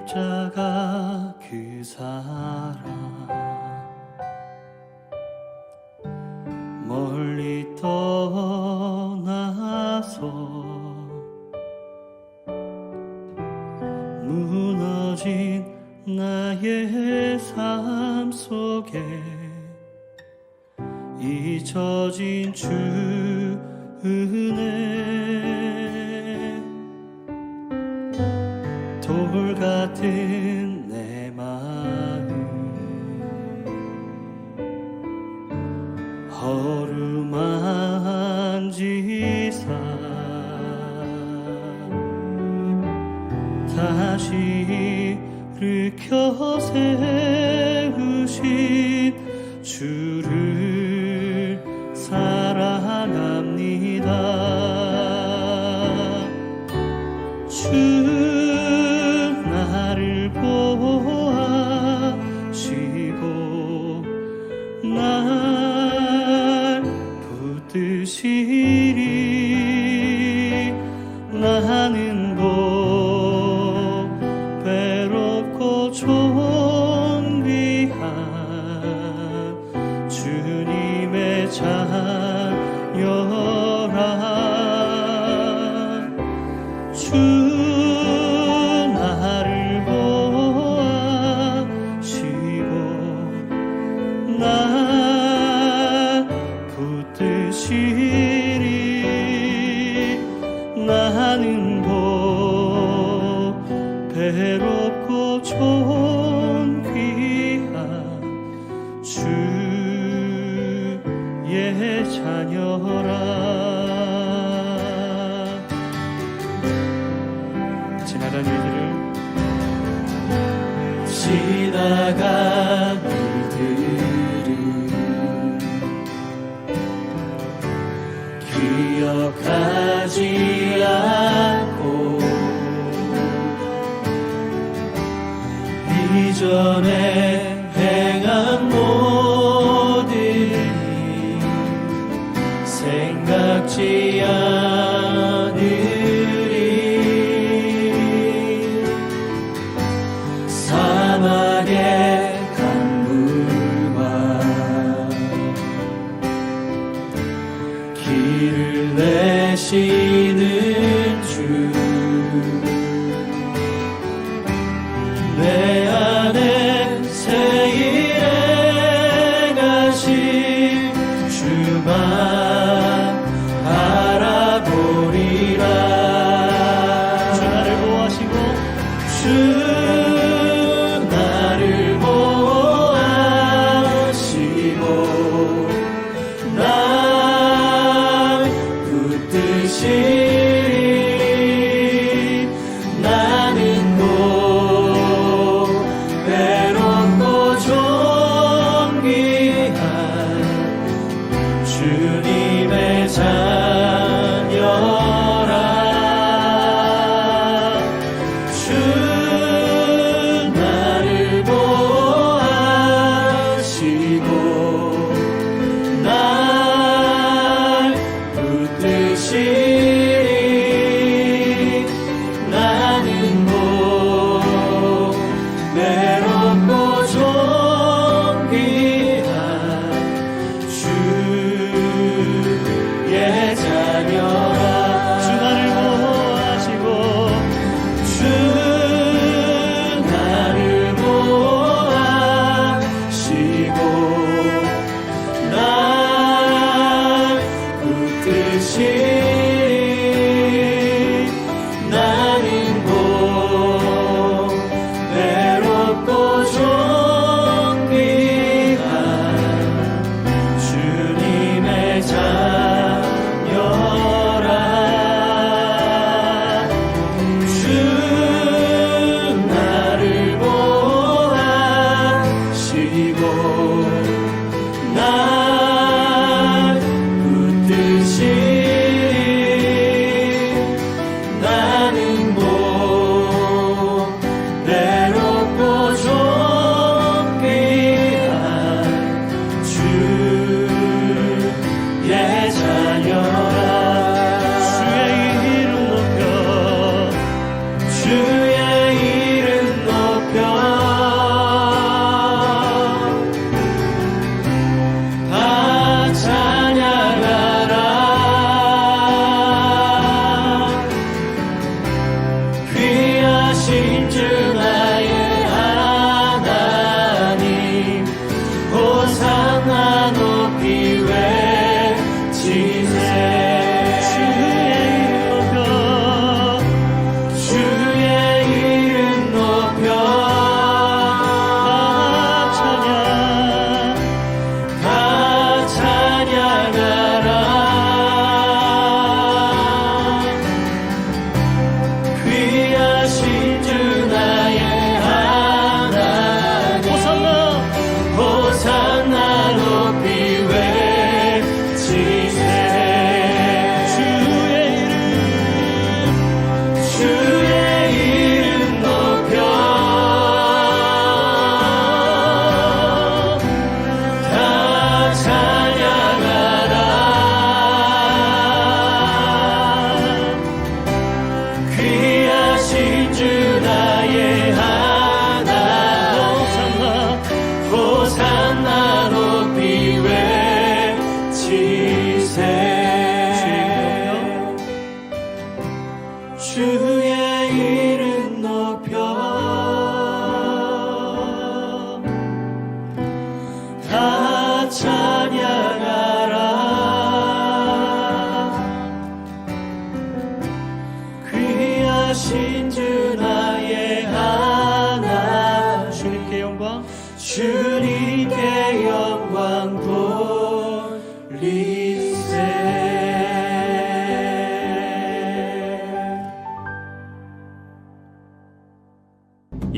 십자가 그 사랑 멀리 떠나서 무너진 나의 삶 속에 잊혀진 주 은혜 돌 같은 내 마음 어루만지사 다시 일으켜 세우신 주를 사랑합니다. 주 나를 보아시고 날 붙드시리. 나는 괴롭고 존귀한 주님의 자녀라. 주 나를 보아시고 날 붙드시리. 나는 괴롭고 존귀한 주의 자녀라. 지나간 일들을 기억하지 않고 이전에 행한 모든 일 생각지 않으리. 사막의 강물과 길을 내시는 주 내 안에 새 일에 가신 주만 바라보리라. 주 나를 보아시고 주 나를 보아시고 날 붙드시리. 나는 외롭고 존귀한 주님의 자녀라. 주 나를 보아시고 날 붙드시리. 나는 외롭고 존귀한 주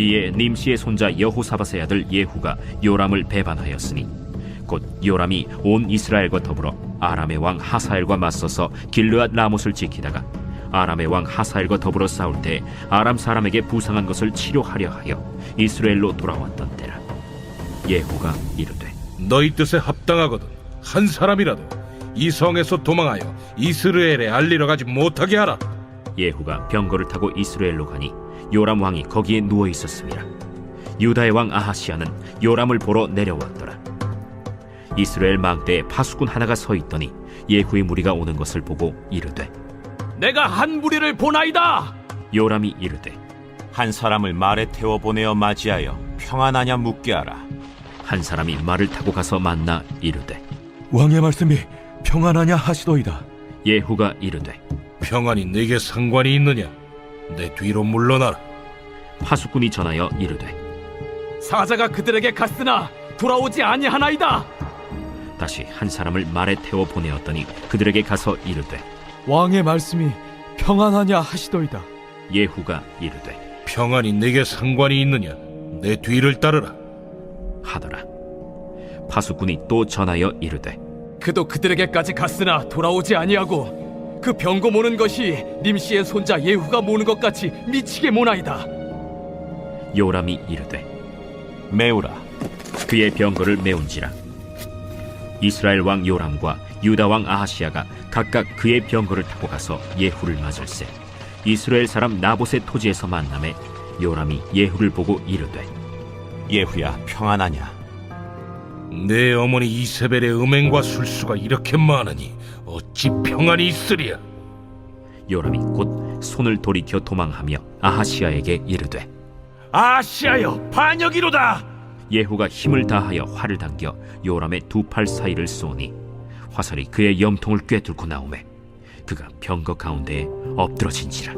이에 님시의 손자 여호사밧의 아들 예후가 요람을 배반하였으니 곧 요람이 온 이스라엘과 더불어 아람의 왕 하사엘과 맞서서 길르앗 라못을 지키다가 아람의 왕 하사엘과 더불어 싸울 때 아람 사람에게 부상한 것을 치료하려 하여 이스라엘로 돌아왔던 때라. 예후가 이르되 너희 뜻에 합당하거든 한 사람이라도 이 성에서 도망하여 이스라엘에 알리러 가지 못하게 하라. 예후가 병거를 타고 이스라엘로 가니 요람 왕이 거기에 누워 있었습니다. 유다의 왕 아하시아는 요람을 보러 내려왔더라. 이스라엘 망대에 파수꾼 하나가 서 있더니 예후의 무리가 오는 것을 보고 이르되 내가 한 무리를 보나이다. 요람이 이르되 한 사람을 말에 태워 보내어 맞이하여 평안하냐 묻게 하라. 한 사람이 말을 타고 가서 만나 이르되 왕의 말씀이 평안하냐 하시도이다. 예후가 이르되 평안이 내게 상관이 있느냐? 내 뒤로 물러나라. 파수꾼이 전하여 이르되 사자가 그들에게 갔으나 돌아오지 아니하나이다. 다시 한 사람을 말에 태워 보내었더니 그들에게 가서 이르되 왕의 말씀이 평안하냐 하시도이다. 예후가 이르되 평안이 내게 상관이 있느냐? 내 뒤를 따르라. 하더라. 파수꾼이 또 전하여 이르되 그도 그들에게까지 갔으나 돌아오지 아니하고 그 병거 모는 것이 님시의 손자 예후가 모는 것 같이 미치게 모나이다. 요람이 이르되 메우라. 그의 병거를 메운지라. 이스라엘 왕 요람과 유다 왕 아하시아가 각각 그의 병거를 타고 가서 예후를 맞을세 이스라엘 사람 나봇의 토지에서 만남에 요람이 예후를 보고 이르되 예후야 평안하냐? 내 어머니 이세벨의 음행과 술수가 이렇게 많으니 어찌 평안이 있으랴? 요람이 곧 손을 돌이켜 도망하며 아하시아에게 이르되 아시아여 반역이로다. 예후가 힘을 다하여 활을 당겨 요람의 두 팔 사이를 쏘니 화살이 그의 염통을 꿰뚫고 나오매 그가 병거 가운데에 엎드러진지라.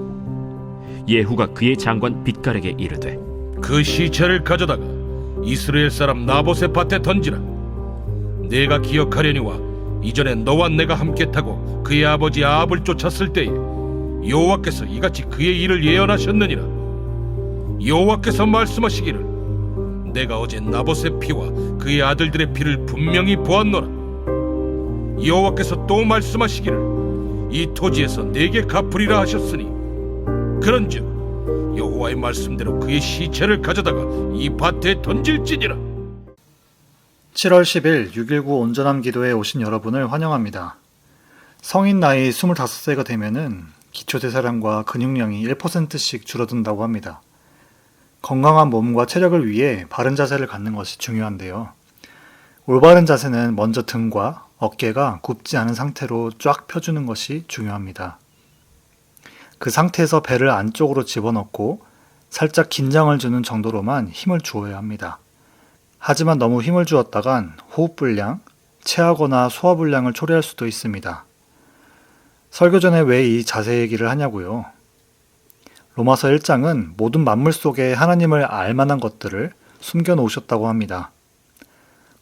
예후가 그의 장관 빗갈에게 이르되 그 시체를 가져다가 이스라엘 사람 나봇의 밭에 던지라. 내가 기억하려니와 이전에 너와 내가 함께 타고 그의 아버지 아합을 쫓았을 때에 여호와께서 이같이 그의 일을 예언하셨느니라. 여호와께서 말씀하시기를 내가 어제 나봇의 피와 그의 아들들의 피를 분명히 보았노라. 여호와께서 또 말씀하시기를 이 토지에서 내게 갚으리라 하셨으니 그런즉 여호와의 말씀대로 그의 시체를 가져다가 이 밭에 던질지니라. 7월 10일 6.19 온전함 기도에 오신 여러분을 환영합니다. 성인 나이 25세가 되면은 기초대사량과 근육량이 1%씩 줄어든다고 합니다. 건강한 몸과 체력을 위해 바른 자세를 갖는 것이 중요한데요. 올바른 자세는 먼저 등과 어깨가 굽지 않은 상태로 쫙 펴주는 것이 중요합니다. 그 상태에서 배를 안쪽으로 집어넣고 살짝 긴장을 주는 정도로만 힘을 주어야 합니다. 하지만 너무 힘을 주었다간 호흡불량, 체하거나 소화불량을 초래할 수도 있습니다. 설교 전에 왜 이 자세 얘기를 하냐고요? 로마서 1장은 모든 만물 속에 하나님을 알 만한 것들을 숨겨놓으셨다고 합니다.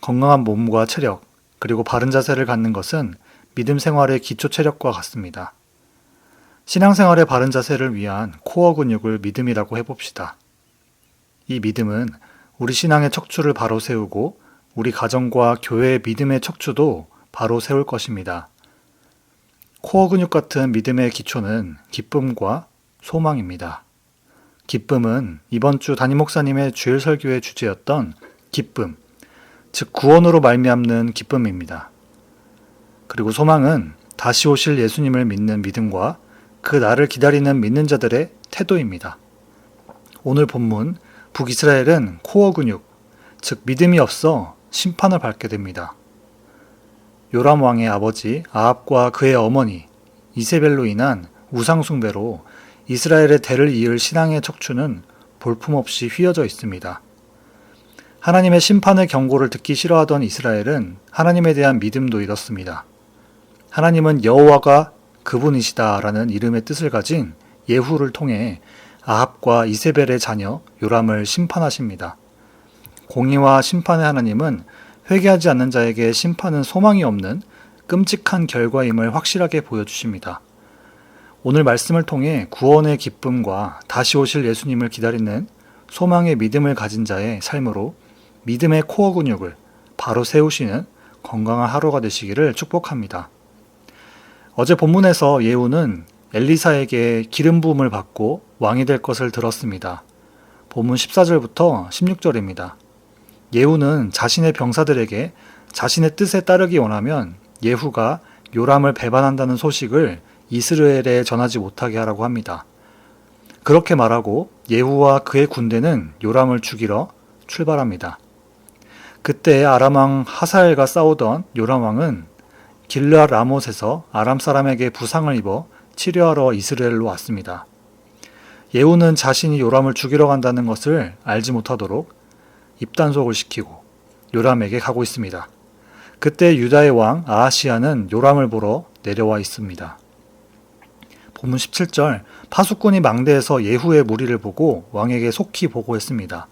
건강한 몸과 체력, 그리고 바른 자세를 갖는 것은 믿음 생활의 기초 체력과 같습니다. 신앙생활의 바른 자세를 위한 코어 근육을 믿음이라고 해봅시다. 이 믿음은 우리 신앙의 척추를 바로 세우고 우리 가정과 교회의 믿음의 척추도 바로 세울 것입니다. 코어 근육 같은 믿음의 기초는 기쁨과 소망입니다. 기쁨은 이번 주 담임 목사님의 주일 설교의 주제였던 기쁨, 즉 구원으로 말미암는 기쁨입니다. 그리고 소망은 다시 오실 예수님을 믿는 믿음과 그 날을 기다리는 믿는 자들의 태도입니다. 오늘 본문 북이스라엘은 코어 근육, 즉 믿음이 없어 심판을 받게 됩니다. 요람 왕의 아버지 아합과 그의 어머니 이세벨로 인한 우상 숭배로 이스라엘의 대를 이을 신앙의 척추는 볼품없이 휘어져 있습니다. 하나님의 심판의 경고를 듣기 싫어하던 이스라엘은 하나님에 대한 믿음도 잃었습니다. 하나님은 여호와가 그분이시다라는 이름의 뜻을 가진 예후를 통해 아합과 이세벨의 자녀 요람을 심판하십니다. 공의와 심판의 하나님은 회개하지 않는 자에게 심판은 소망이 없는 끔찍한 결과임을 확실하게 보여주십니다. 오늘 말씀을 통해 구원의 기쁨과 다시 오실 예수님을 기다리는 소망의 믿음을 가진 자의 삶으로 믿음의 코어 근육을 바로 세우시는 건강한 하루가 되시기를 축복합니다. 어제 본문에서 예후는 엘리사에게 기름 부음을 받고 왕이 될 것을 들었습니다. 본문 14절부터 16절입니다. 예후는 자신의 병사들에게 자신의 뜻에 따르기 원하면 예후가 요람을 배반한다는 소식을 이스라엘에 전하지 못하게 하라고 합니다. 그렇게 말하고 예후와 그의 군대는 요람을 죽이러 출발합니다. 그때 아람 왕 하사엘과 싸우던 요람 왕은 길르앗 라못에서 아람 사람에게 부상을 입어 치료하러 이스라엘로 왔습니다. 예후는 자신이 요람을 죽이러 간다는 것을 알지 못하도록 입단속을 시키고 요람에게 가고 있습니다. 그때 유다의 왕 아하시야는 요람을 보러 내려와 있습니다. 본문 17절, 파수꾼이 망대에서 예후의 무리를 보고 왕에게 속히 보고했습니다.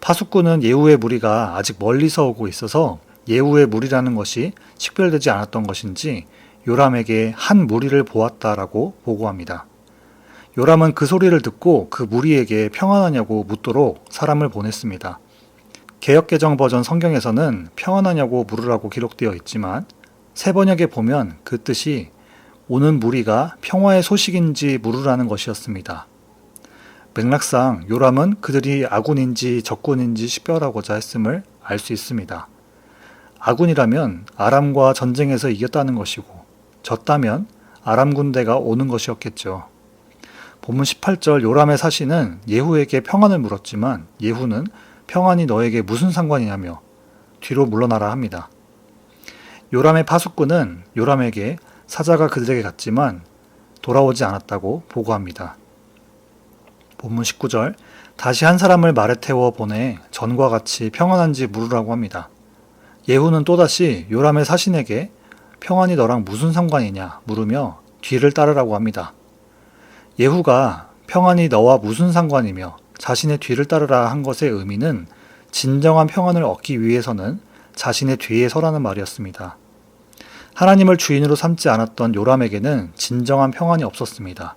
파수꾼은 예후의 무리가 아직 멀리서 오고 있어서 예후의 무리라는 것이 식별되지 않았던 것인지 요람에게 한 무리를 보았다라고 보고합니다. 요람은 그 소리를 듣고 그 무리에게 평안하냐고 묻도록 사람을 보냈습니다. 개역개정 버전 성경에서는 평안하냐고 물으라고 기록되어 있지만 새 번역에 보면 그 뜻이 오는 무리가 평화의 소식인지 물으라는 것이었습니다. 맥락상 요람은 그들이 아군인지 적군인지 식별하고자 했음을 알 수 있습니다. 아군이라면 아람과 전쟁에서 이겼다는 것이고 졌다면 아람 군대가 오는 것이었겠죠. 본문 18절 요람의 사신은 예후에게 평안을 물었지만 예후는 평안이 너에게 무슨 상관이냐며 뒤로 물러나라 합니다. 요람의 파수꾼은 요람에게 사자가 그들에게 갔지만 돌아오지 않았다고 보고합니다. 본문 19절 다시 한 사람을 말에 태워 보내 전과 같이 평안한지 물으라고 합니다. 예후는 또다시 요람의 사신에게 평안이 너랑 무슨 상관이냐 물으며 뒤를 따르라고 합니다. 예후가 평안이 너와 무슨 상관이며 자신의 뒤를 따르라 한 것의 의미는 진정한 평안을 얻기 위해서는 자신의 뒤에 서라는 말이었습니다. 하나님을 주인으로 삼지 않았던 요람에게는 진정한 평안이 없었습니다.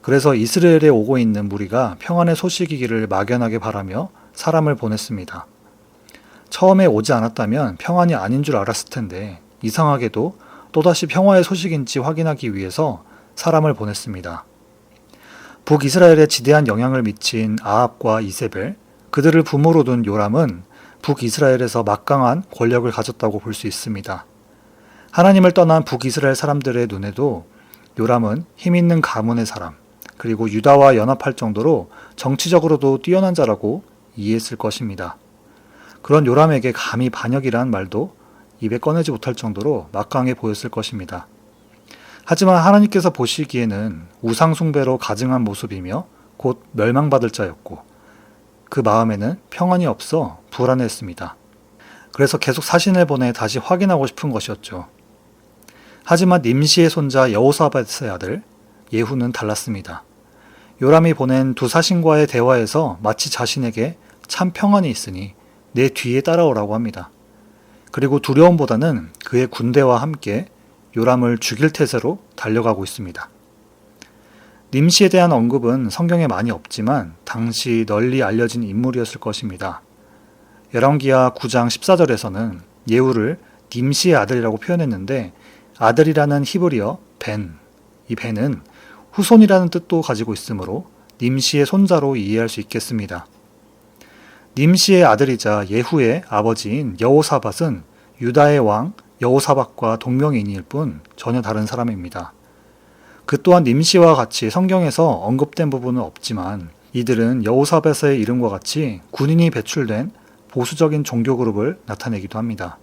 그래서 이스라엘에 오고 있는 무리가 평안의 소식이기를 막연하게 바라며 사람을 보냈습니다. 처음에 오지 않았다면 평안이 아닌 줄 알았을 텐데 이상하게도 또다시 평화의 소식인지 확인하기 위해서 사람을 보냈습니다. 북이스라엘에 지대한 영향을 미친 아합과 이세벨, 그들을 부모로 둔 요람은 북이스라엘에서 막강한 권력을 가졌다고 볼 수 있습니다. 하나님을 떠난 북이스라엘 사람들의 눈에도 요람은 힘있는 가문의 사람, 그리고 유다와 연합할 정도로 정치적으로도 뛰어난 자라고 이해했을 것입니다. 그런 요람에게 감히 반역이란 말도 입에 꺼내지 못할 정도로 막강해 보였을 것입니다. 하지만 하나님께서 보시기에는 우상숭배로 가증한 모습이며 곧 멸망받을 자였고 그 마음에는 평안이 없어 불안했습니다. 그래서 계속 사신을 보내 다시 확인하고 싶은 것이었죠. 하지만 nim시의 손자 여호사밧의 아들 예후는 달랐습니다. 요람이 보낸 두 사신과의 대화에서 마치 자신에게 참 평안이 있으니 내 뒤에 따라오라고 합니다. 그리고 두려움보다는 그의 군대와 함께 요람을 죽일 태세로 달려가고 있습니다. nim시에 대한 언급은 성경에 많이 없지만 당시 널리 알려진 인물이었을 것입니다. 열왕기하 9장 14절에서는 예후를 nim시의 아들이라고 표현했는데 아들이라는 히브리어 벤, 이 벤은 후손이라는 뜻도 가지고 있으므로 nim시의 손자로 이해할 수 있겠습니다. nim시의 아들이자 예후의 아버지인 여호사밧은 유다의 왕 여호사밧과 동명이인일 뿐 전혀 다른 사람입니다. 그 또한 nim시와 같이 성경에서 언급된 부분은 없지만 이들은 여호사밧의 이름과 같이 군인이 배출된 보수적인 종교 그룹을 나타내기도 합니다.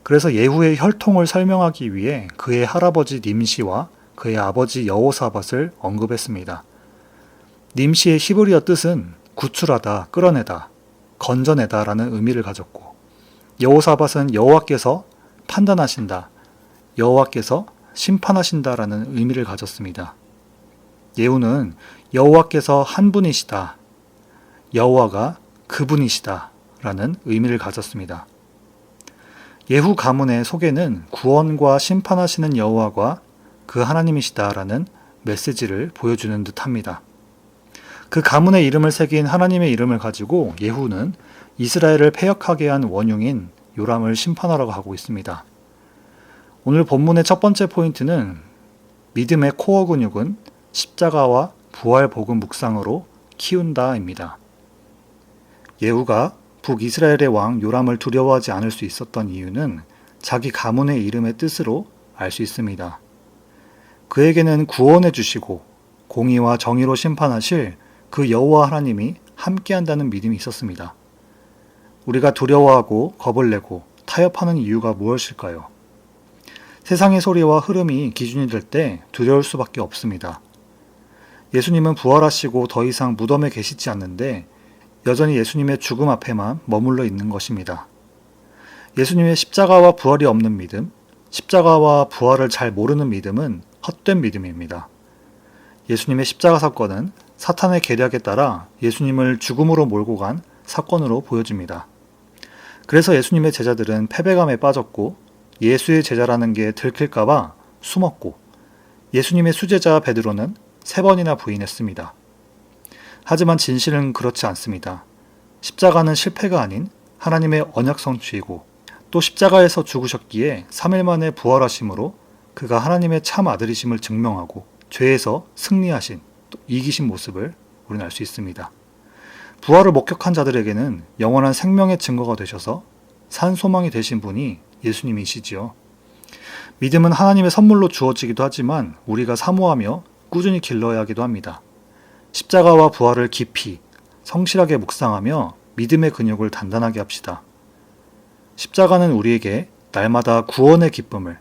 그래서 예후의 혈통을 설명하기 위해 그의 할아버지 nim시와 그의 아버지 여호사밧을 언급했습니다. nim시의 히브리어 뜻은 구출하다, 끌어내다, 건져내다 라는 의미를 가졌고 여호사밧은 여호와께서 판단하신다, 여호와께서 심판하신다 라는 의미를 가졌습니다. 예후는 여호와께서 한 분이시다, 여호와가 그분이시다 라는 의미를 가졌습니다. 예후 가문의 소개는 구원과 심판하시는 여호와가 그 하나님이시다 라는 메시지를 보여주는 듯합니다. 그 가문의 이름을 새긴 하나님의 이름을 가지고 예후는 이스라엘을 패역하게 한 원흉인 요람을 심판하러 가고 있습니다. 오늘 본문의 첫 번째 포인트는 믿음의 코어 근육은 십자가와 부활 복음 묵상으로 키운다입니다. 예후가 북이스라엘의 왕 요람을 두려워하지 않을 수 있었던 이유는 자기 가문의 이름의 뜻으로 알 수 있습니다. 그에게는 구원해 주시고 공의와 정의로 심판하실 그 여호와 하나님이 함께한다는 믿음이 있었습니다. 우리가 두려워하고 겁을 내고 타협하는 이유가 무엇일까요? 세상의 소리와 흐름이 기준이 될 때 두려울 수밖에 없습니다. 예수님은 부활하시고 더 이상 무덤에 계시지 않는데 여전히 예수님의 죽음 앞에만 머물러 있는 것입니다. 예수님의 십자가와 부활이 없는 믿음, 십자가와 부활을 잘 모르는 믿음은 헛된 믿음입니다. 예수님의 십자가 사건은 사탄의 계략에 따라 예수님을 죽음으로 몰고 간 사건으로 보여집니다. 그래서 예수님의 제자들은 패배감에 빠졌고 예수의 제자라는 게 들킬까봐 숨었고 예수님의 수제자 베드로는 3번이나 부인했습니다. 하지만 진실은 그렇지 않습니다. 십자가는 실패가 아닌 하나님의 언약 성취이고 또 십자가에서 죽으셨기에 3일 만에 부활하심으로 그가 하나님의 참 아들이심을 증명하고 죄에서 승리하신 또 이기신 모습을 우리는 알 수 있습니다. 부활을 목격한 자들에게는 영원한 생명의 증거가 되셔서 산 소망이 되신 분이 예수님이시지요. 믿음은 하나님의 선물로 주어지기도 하지만 우리가 사모하며 꾸준히 길러야 하기도 합니다. 십자가와 부활을 깊이 성실하게 묵상하며 믿음의 근육을 단단하게 합시다. 십자가는 우리에게 날마다 구원의 기쁨을,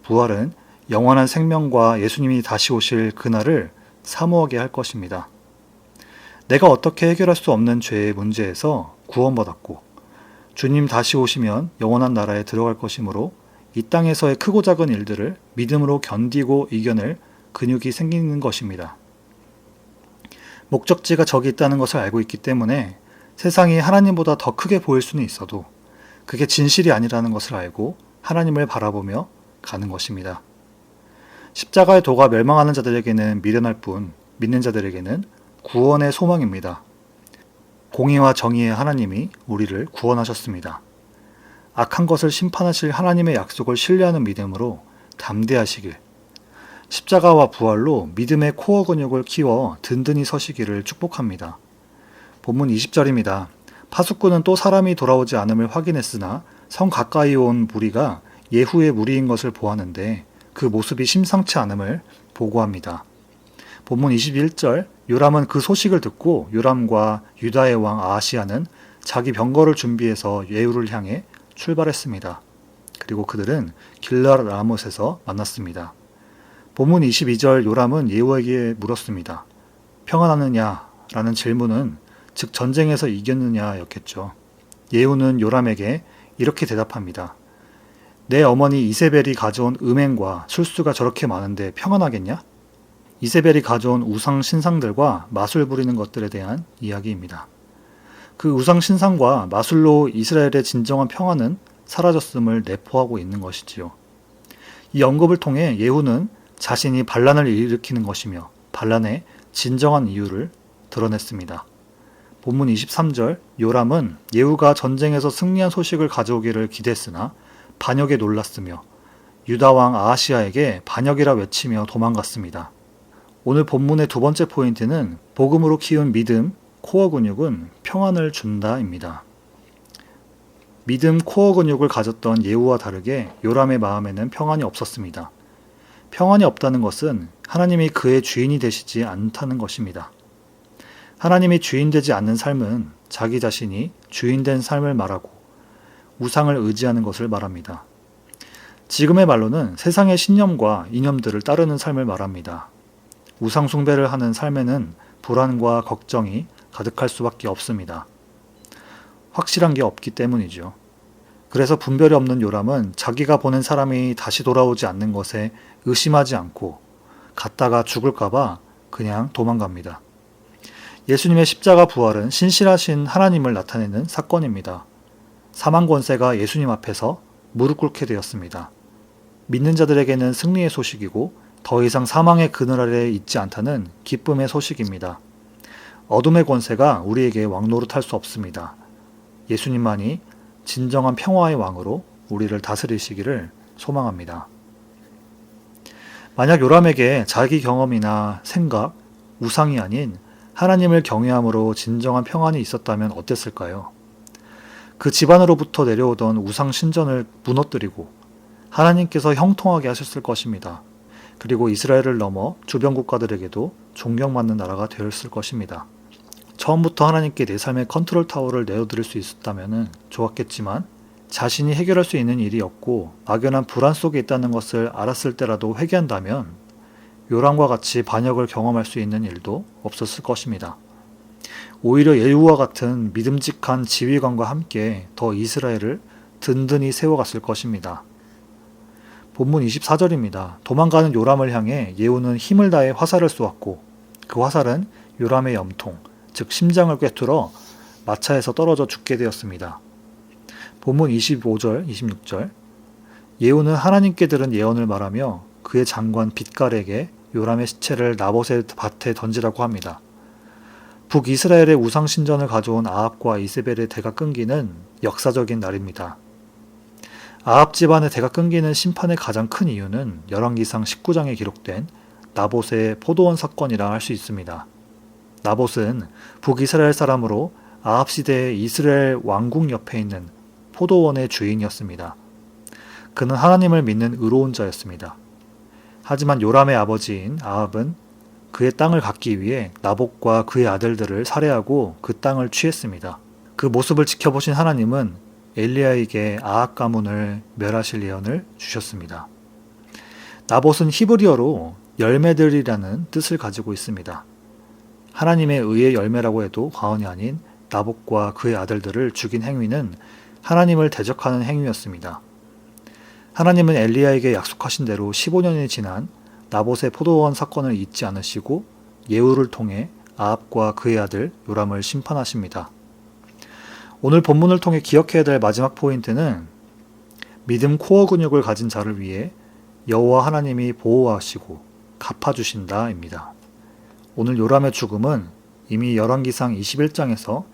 부활은 영원한 생명과 예수님이 다시 오실 그날을 사모하게 할 것입니다. 내가 어떻게 해결할 수 없는 죄의 문제에서 구원받았고 주님 다시 오시면 영원한 나라에 들어갈 것이므로 이 땅에서의 크고 작은 일들을 믿음으로 견디고 이겨낼 근육이 생기는 것입니다. 목적지가 저기 있다는 것을 알고 있기 때문에 세상이 하나님보다 더 크게 보일 수는 있어도 그게 진실이 아니라는 것을 알고 하나님을 바라보며 가는 것입니다. 십자가의 도가 멸망하는 자들에게는 미련할 뿐 믿는 자들에게는 구원의 소망입니다. 공의와 정의의 하나님이 우리를 구원하셨습니다. 악한 것을 심판하실 하나님의 약속을 신뢰하는 믿음으로 담대하시길, 십자가와 부활로 믿음의 코어 근육을 키워 든든히 서시기를 축복합니다. 본문 20절입니다. 파수꾼은 또 사람이 돌아오지 않음을 확인했으나 성 가까이 온 무리가 예후의 무리인 것을 보았는데 그 모습이 심상치 않음을 보고합니다. 본문 21절, 요람은 그 소식을 듣고 요람과 유다의 왕 아하시야는 자기 병거를 준비해서 예후를 향해 출발했습니다. 그리고 그들은 길르앗 라못에서 만났습니다. 본문 22절, 요람은 예후에게 물었습니다. 평안하느냐? 라는 질문은 즉 전쟁에서 이겼느냐였겠죠. 예후는 요람에게 이렇게 대답합니다. 내 어머니 이세벨이 가져온 음행과 술수가 저렇게 많은데 평안하겠냐? 이세벨이 가져온 우상 신상들과 마술 부리는 것들에 대한 이야기입니다. 그 우상 신상과 마술로 이스라엘의 진정한 평안은 사라졌음을 내포하고 있는 것이지요. 이 언급을 통해 예후는 자신이 반란을 일으키는 것이며 반란의 진정한 이유를 드러냈습니다. 본문 23절, 요람은 예후가 전쟁에서 승리한 소식을 가져오기를 기대했으나 반역에 놀랐으며 유다왕 아하시야에게 반역이라 외치며 도망갔습니다. 오늘 본문의 두 번째 포인트는 복음으로 키운 믿음, 코어 근육은 평안을 준다입니다. 믿음 코어 근육을 가졌던 예후와 다르게 요람의 마음에는 평안이 없었습니다. 평안이 없다는 것은 하나님이 그의 주인이 되시지 않다는 것입니다. 하나님이 주인되지 않는 삶은 자기 자신이 주인된 삶을 말하고 우상을 의지하는 것을 말합니다. 지금의 말로는 세상의 신념과 이념들을 따르는 삶을 말합니다. 우상 숭배를 하는 삶에는 불안과 걱정이 가득할 수밖에 없습니다. 확실한 게 없기 때문이죠. 그래서 분별이 없는 요람은 자기가 보낸 사람이 다시 돌아오지 않는 것에 의심하지 않고 갔다가 죽을까봐 그냥 도망갑니다. 예수님의 십자가 부활은 신실하신 하나님을 나타내는 사건입니다. 사망 권세가 예수님 앞에서 무릎 꿇게 되었습니다. 믿는 자들에게는 승리의 소식이고 더 이상 사망의 그늘 아래에 있지 않다는 기쁨의 소식입니다. 어둠의 권세가 우리에게 왕노릇할 수 없습니다. 예수님만이 진정한 평화의 왕으로 우리를 다스리시기를 소망합니다. 만약 요람에게 자기 경험이나 생각, 우상이 아닌 하나님을 경외함으로 진정한 평안이 있었다면 어땠을까요? 그 집안으로부터 내려오던 우상 신전을 무너뜨리고 하나님께서 형통하게 하셨을 것입니다. 그리고 이스라엘을 넘어 주변 국가들에게도 존경받는 나라가 되었을 것입니다. 처음부터 하나님께 내 삶의 컨트롤 타워를 내어드릴 수 있었다면 좋았겠지만 자신이 해결할 수 있는 일이 없고 막연한 불안 속에 있다는 것을 알았을 때라도 회개한다면 요람과 같이 반역을 경험할 수 있는 일도 없었을 것입니다. 오히려 예후와 같은 믿음직한 지휘관과 함께 더 이스라엘을 든든히 세워갔을 것입니다. 본문 24절입니다. 도망가는 요람을 향해 예후는 힘을 다해 화살을 쏘았고 그 화살은 요람의 염통, 즉 심장을 꿰뚫어 마차에서 떨어져 죽게 되었습니다. 본문 25절, 26절 예후는 하나님께 들은 예언을 말하며 그의 장관 빗갈에게 요람의 시체를 나봇의 밭에 던지라고 합니다. 북이스라엘의 우상신전을 가져온 아합과 이세벨의 대가 끊기는 역사적인 날입니다. 아합 집안의 대가 끊기는 심판의 가장 큰 이유는 열왕기상 19장에 기록된 나봇의 포도원 사건이라 할 수 있습니다. 나봇은 북이스라엘 사람으로 아합 시대의 이스라엘 왕궁 옆에 있는 포도원의 주인이었습니다. 그는 하나님을 믿는 의로운 자였습니다. 하지만 요람의 아버지인 아합은 그의 땅을 갖기 위해 나봇과 그의 아들들을 살해하고 그 땅을 취했습니다. 그 모습을 지켜보신 하나님은 엘리야에게 아합 가문을 멸하실 예언을 주셨습니다. 나봇은 히브리어로 열매들이라는 뜻을 가지고 있습니다. 하나님의 의의 열매라고 해도 과언이 아닌 나봇과 그의 아들들을 죽인 행위는 하나님을 대적하는 행위였습니다. 하나님은 엘리야에게 약속하신 대로 15년이 지난 나봇의 포도원 사건을 잊지 않으시고 예후를 통해 아합과 그의 아들 요람을 심판하십니다. 오늘 본문을 통해 기억해야 될 마지막 포인트는 믿음 코어 근육을 가진 자를 위해 여호와 하나님이 보호하시고 갚아주신다입니다. 오늘 요람의 죽음은 이미 열왕기상 21장에서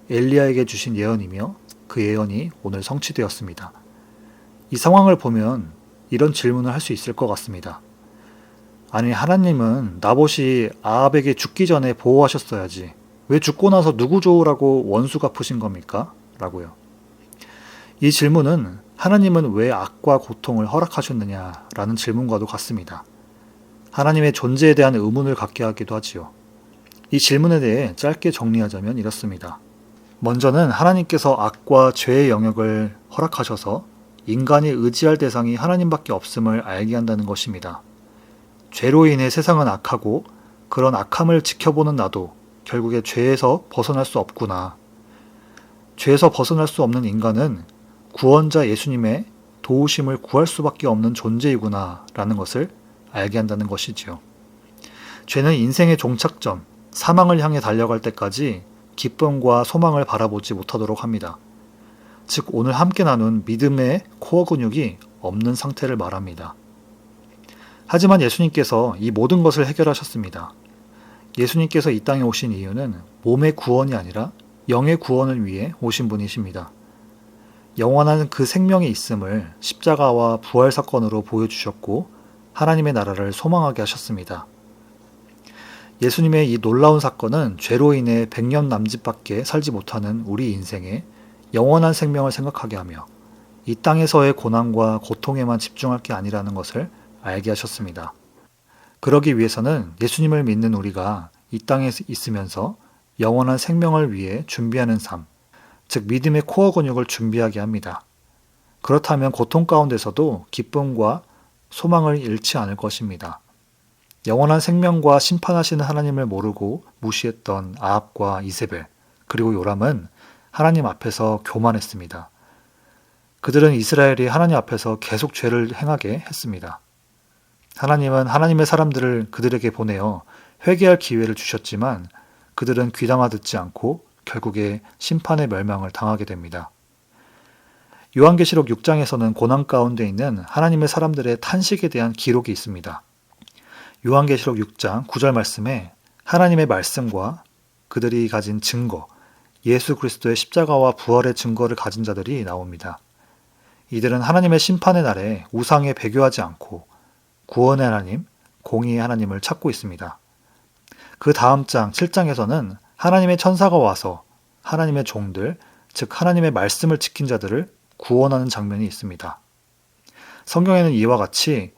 엘리야에게 주신 예언이며 그 예언이 오늘 성취되었습니다. 이 상황을 보면 이런 질문을 할 수 있을 것 같습니다. 아니, 하나님은 나봇이 아합에게 죽기 전에 보호하셨어야지. 왜 죽고 나서 누구 좋으라고 원수 갚으신 겁니까? 라고요. 이 질문은 하나님은 왜 악과 고통을 허락하셨느냐라는 질문과도 같습니다. 하나님의 존재에 대한 의문을 갖게 하기도 하지요. 이 질문에 대해 짧게 정리하자면 이렇습니다. 먼저는 하나님께서 악과 죄의 영역을 허락하셔서 인간이 의지할 대상이 하나님밖에 없음을 알게 한다는 것입니다. 죄로 인해 세상은 악하고 그런 악함을 지켜보는 나도 결국에 죄에서 벗어날 수 없구나. 죄에서 벗어날 수 없는 인간은 구원자 예수님의 도우심을 구할 수밖에 없는 존재이구나 라는 것을 알게 한다는 것이지요. 죄는 인생의 종착점, 사망을 향해 달려갈 때까지 기쁨과 소망을 바라보지 못하도록 합니다. 즉 오늘 함께 나눈 믿음의 코어 근육이 없는 상태를 말합니다. 하지만 예수님께서 이 모든 것을 해결하셨습니다. 예수님께서 이 땅에 오신 이유는 몸의 구원이 아니라 영의 구원을 위해 오신 분이십니다. 영원한 그 생명이 있음을 십자가와 부활 사건으로 보여주셨고 하나님의 나라를 소망하게 하셨습니다. 예수님의 이 놀라운 사건은 죄로 인해 100년 남짓밖에 살지 못하는 우리 인생에 영원한 생명을 생각하게 하며 이 땅에서의 고난과 고통에만 집중할 게 아니라는 것을 알게 하셨습니다. 그러기 위해서는 예수님을 믿는 우리가 이 땅에 있으면서 영원한 생명을 위해 준비하는 삶, 즉 믿음의 코어 근육을 준비하게 합니다. 그렇다면 고통 가운데서도 기쁨과 소망을 잃지 않을 것입니다. 영원한 생명과 심판하시는 하나님을 모르고 무시했던 아합과 이세벨 그리고 요람은 하나님 앞에서 교만했습니다. 그들은 이스라엘이 하나님 앞에서 계속 죄를 행하게 했습니다. 하나님은 하나님의 사람들을 그들에게 보내어 회개할 기회를 주셨지만 그들은 귀담아 듣지 않고 결국에 심판의 멸망을 당하게 됩니다. 요한계시록 6장에서는 고난 가운데 있는 하나님의 사람들의 탄식에 대한 기록이 있습니다. 요한계시록 6장 9절 말씀에 하나님의 말씀과 그들이 가진 증거, 예수 그리스도의 십자가와 부활의 증거를 가진 자들이 나옵니다. 이들은 하나님의 심판의 날에 우상에 배교하지 않고 구원의 하나님, 공의의 하나님을 찾고 있습니다. 그 다음 장 7장에서는 하나님의 천사가 와서 하나님의 종들, 즉 하나님의 말씀을 지킨 자들을 구원하는 장면이 있습니다. 성경에는 이와 같이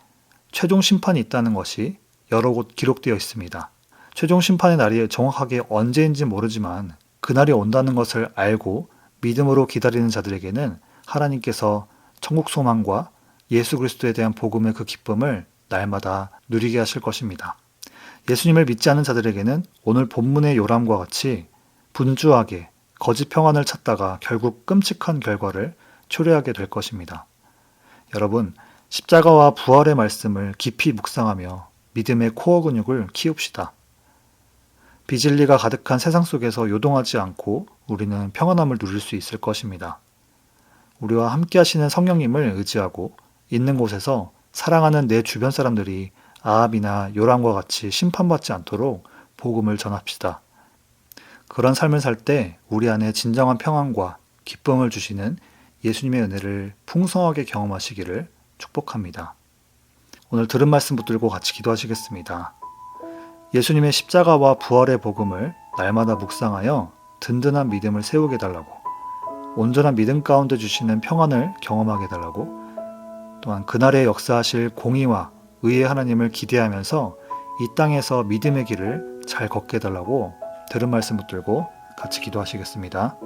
최종 심판이 있다는 것이 여러 곳 기록되어 있습니다. 최종 심판의 날이 정확하게 언제인지 모르지만 그날이 온다는 것을 알고 믿음으로 기다리는 자들에게는 하나님께서 천국 소망과 예수 그리스도에 대한 복음의 그 기쁨을 날마다 누리게 하실 것입니다. 예수님을 믿지 않는 자들에게는 오늘 본문의 요람과 같이 분주하게 거짓 평안을 찾다가 결국 끔찍한 결과를 초래하게 될 것입니다. 여러분, 십자가와 부활의 말씀을 깊이 묵상하며 믿음의 코어 근육을 키웁시다. 비진리가 가득한 세상 속에서 요동하지 않고 우리는 평안함을 누릴 수 있을 것입니다. 우리와 함께 하시는 성령님을 의지하고 있는 곳에서 사랑하는 내 주변 사람들이 아합이나 요람과 같이 심판받지 않도록 복음을 전합시다. 그런 삶을 살 때 우리 안에 진정한 평안과 기쁨을 주시는 예수님의 은혜를 풍성하게 경험하시기를 축복합니다. 오늘 들은 말씀 붙들고 같이 기도하시겠습니다. 예수님의 십자가와 부활의 복음을 날마다 묵상하여 든든한 믿음을 세우게 해달라고, 온전한 믿음 가운데 주시는 평안을 경험하게 해달라고, 또한 그날에 역사하실 공의와 의의 하나님을 기대하면서 이 땅에서 믿음의 길을 잘 걷게 해달라고 들은 말씀 붙들고 같이 기도하시겠습니다.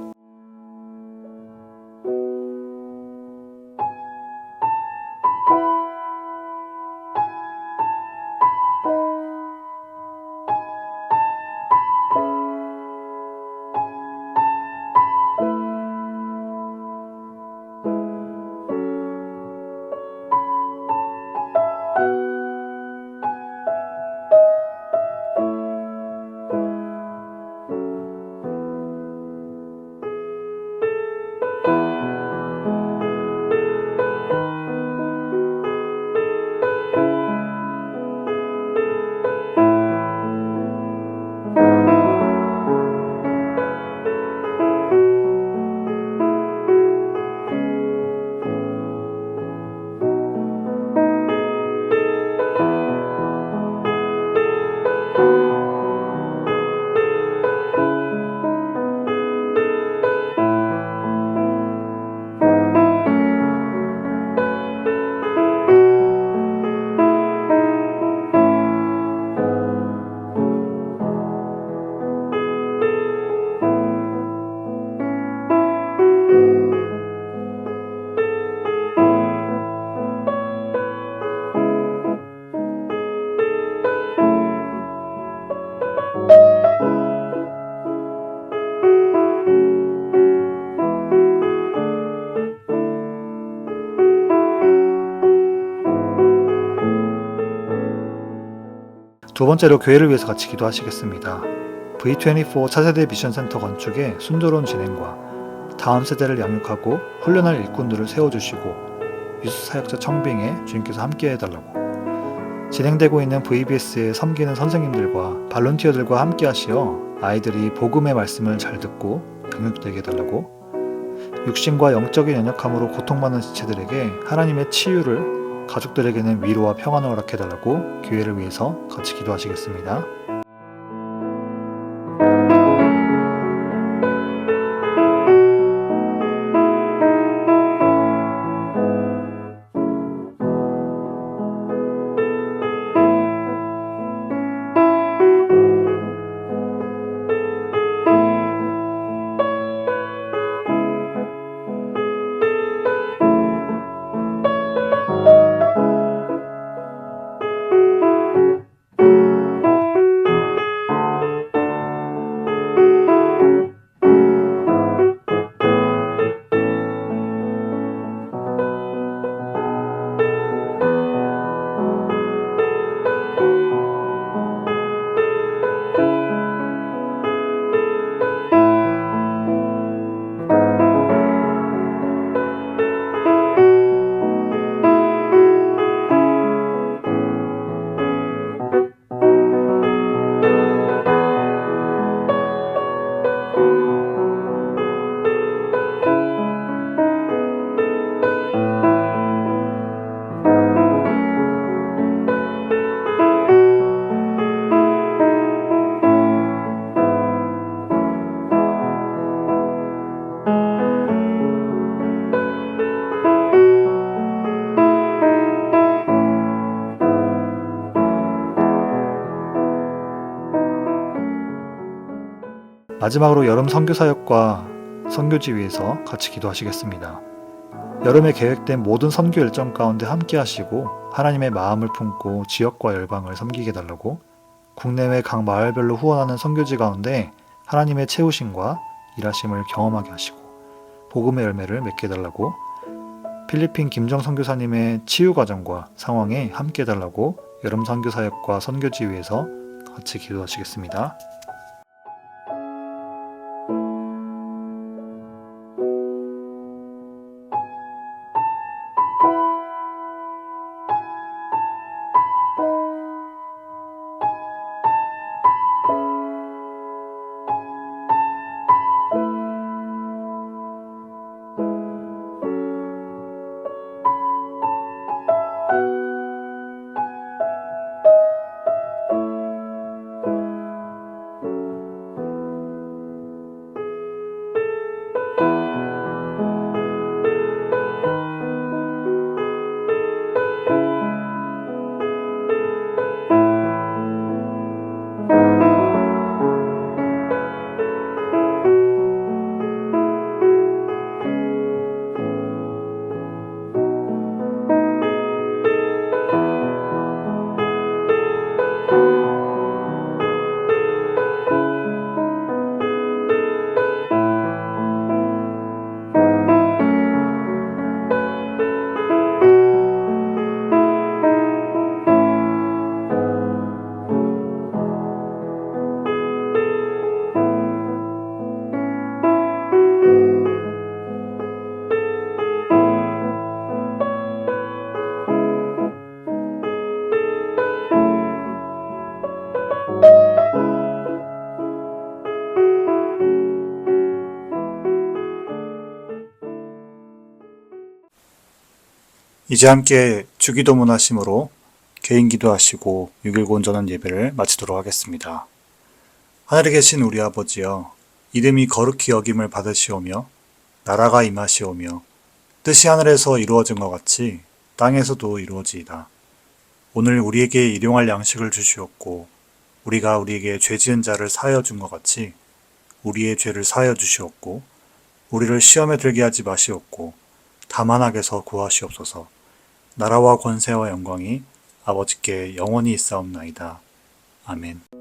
두 번째로 교회를 위해서 같이 기도하시겠습니다. V24 차세대 미션센터 건축의 순조로운 진행과 다음 세대를 양육하고 훈련할 일꾼들을 세워주시고 유수 사역자 청빙에 주님께서 함께 해달라고, 진행되고 있는 VBS에 섬기는 선생님들과 발론티어들과 함께 하시어 아이들이 복음의 말씀을 잘 듣고 병육되게 해달라고, 육신과 영적인 연약함으로 고통받는 지체들에게 하나님의 치유를, 가족들에게는 위로와 평안을 허락해달라고 교회를 위해서 같이 기도하시겠습니다. 마지막으로 여름 선교사역과 선교지휘에서 같이 기도하시겠습니다. 여름에 계획된 모든 선교 일정 가운데 함께 하시고 하나님의 마음을 품고 지역과 열방을 섬기게 해달라고, 국내외 각 마을별로 후원하는 선교지 가운데 하나님의 채우심과 일하심을 경험하게 하시고 복음의 열매를 맺게 해달라고, 필리핀 김정 선교사님의 치유 과정과 상황에 함께 해달라고 여름 선교사역과 선교지휘에서 같이 기도하시겠습니다. 이제 함께 주기도문 하심으로 개인 기도하시고 6.19 온전한 예배를 마치도록 하겠습니다. 하늘에 계신 우리 아버지여, 이름이 거룩히 여김을 받으시오며 나라가 임하시오며 뜻이 하늘에서 이루어진 것 같이 땅에서도 이루어지이다. 오늘 우리에게 일용할 양식을 주시옵고 우리가 우리에게 죄 지은 자를 사하여 준 것 같이 우리의 죄를 사하여 주시옵고 우리를 시험에 들게 하지 마시옵고 다만 악에서 구하시옵소서. 나라와 권세와 영광이 아버지께 영원히 있사옵나이다. 아멘.